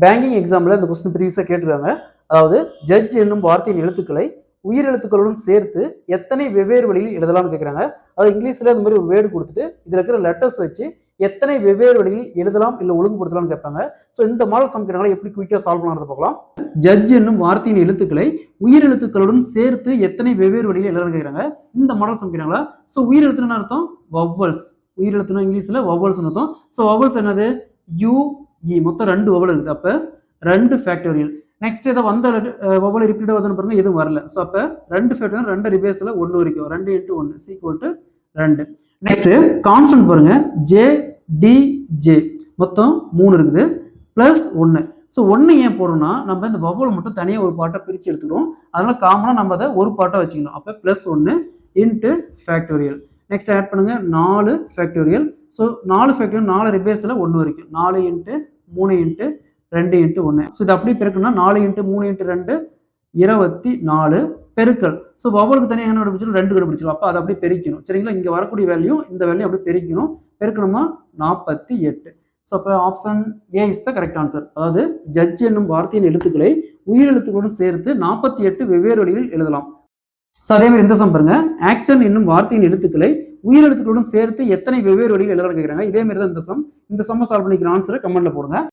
Banking example இந்த question ப்ரீவியஸாக கேட்டிருக்காங்க. அதாவது ஜட்ஜ் என்னும் வார்த்தையின் எழுத்துக்களை உயிர் எழுத்துக்களுடன் சேர்த்து எத்தனை வெவ்வேறு வழியில் எழுதலாம்னு கேட்குறாங்க. அதாவது இங்கிலீஷில் இந்த மாதிரி ஒரு வேர்டு கொடுத்துட்டு இதில் இருக்கிற லெட்டர்ஸ் வச்சு எத்தனை வெவ்வேறு வழியில் எழுதலாம் இல்லை ஒழுங்குபடுத்தலாம்னு கேட்பாங்க. ஸோ இந்த மாடல் சம் கேட்டாங்களா எப்படி குயிக்காக சால்வ் பண்ணுறது பார்க்கலாம். ஜட்ஜ் என்னும் வார்த்தையின் எழுத்துக்களை உயிர் எழுத்துக்களுடன் சேர்த்து எத்தனை வெவ்வேறு வழியில் எழுதலாம்னு கேட்குறாங்க. இந்த மாடல் சம் கேட்டாங்களா. ஸோ உயிர் எழுத்துன்னு அர்த்தம் வவ்வல்ஸ். உயிர் எழுத்துனா இங்கிலீஷில் வவ்வல்ஸ் அர்த்தம். ஸோ வவ்வல்ஸ் என்னது யூஇ, மொத்தம் 2 வவல் இருக்குது. அப்போ 2 ஃபேக்டோரியல். நெக்ஸ்ட் ஏதோ வந்த வவல் ரிப்பீட் ஆகுதுன்னு பாருங்க, எதுவும் வரல. ஸோ அப்போ 2 ஃபேக்டோரியல் 2 ரிவேர்ஸில் 1 வரைக்கும் 2 × 1 = 2. நெக்ஸ்ட் கான்ஸ்டன்ட் பாருங்க ஜே மொத்தம் 3 இருக்குது ப்ளஸ் 1. ஸோ 1 ஏன் போடுறோம்னா நம்ம இந்த வவல் மட்டும் தனியாக ஒரு பாட்டை பிரித்து எடுத்துக்கிறோம். அதனால காமனாக நம்ம அதை ஒரு பாட்டாக வச்சுக்கணும். அப்போ +1 × ஃபேக்டோரியல். நெக்ஸ்ட் ஆட் பண்ணுங்க 4 ஃபேக்டோரியல். ஸோ 4 ஃபேக்டோரியல் 4 ரிவேர்ஸில் 1 வரைக்கும் 4 × 3 × 2 × 1. ஸோ இது அப்படியே பெருக்கணும்னா 4 × 3 × 2 24 பெருக்கல். ஸோ வவலுக்கு தனியாக என்ன கண்டுபிடிச்சிடும் 2 கண்டுபிடிச்சிடும். அப்போ அதை அப்படியே பெருக்கணும். சரிங்களா. இங்கே வரக்கூடிய வேல்யூ இந்த வேல்யூ அப்படியே பெருக்கணும். பெருக்கணும்னா 48. ஸோ அப்போ option A is the correct answer. அதாவது ஜட்ஜ் என்னும் வார்த்தையின் எழுத்துக்களை உயிர் எழுத்துக்களுடன் சேர்த்து 48 வெவ்வேறு வழியில் எழுதலாம். ஸோ அதே மாதிரி இந்த சம் பாருங்க ஆக்ஷன் என்னும் வார்த்தையின் எழுத்துக்களை உயிர் எழுத்துக்களுடன் சேர்த்து எத்தனை வெவ்வேறு வழியில் எழுதலாம் கேட்குறாங்க. இதே மாதிரி தான் இந்த சம். இந்த சம்மை சால்வ் பண்ணிக்கிற ஆன்சரை கமெண்ட்ல போடுங்க.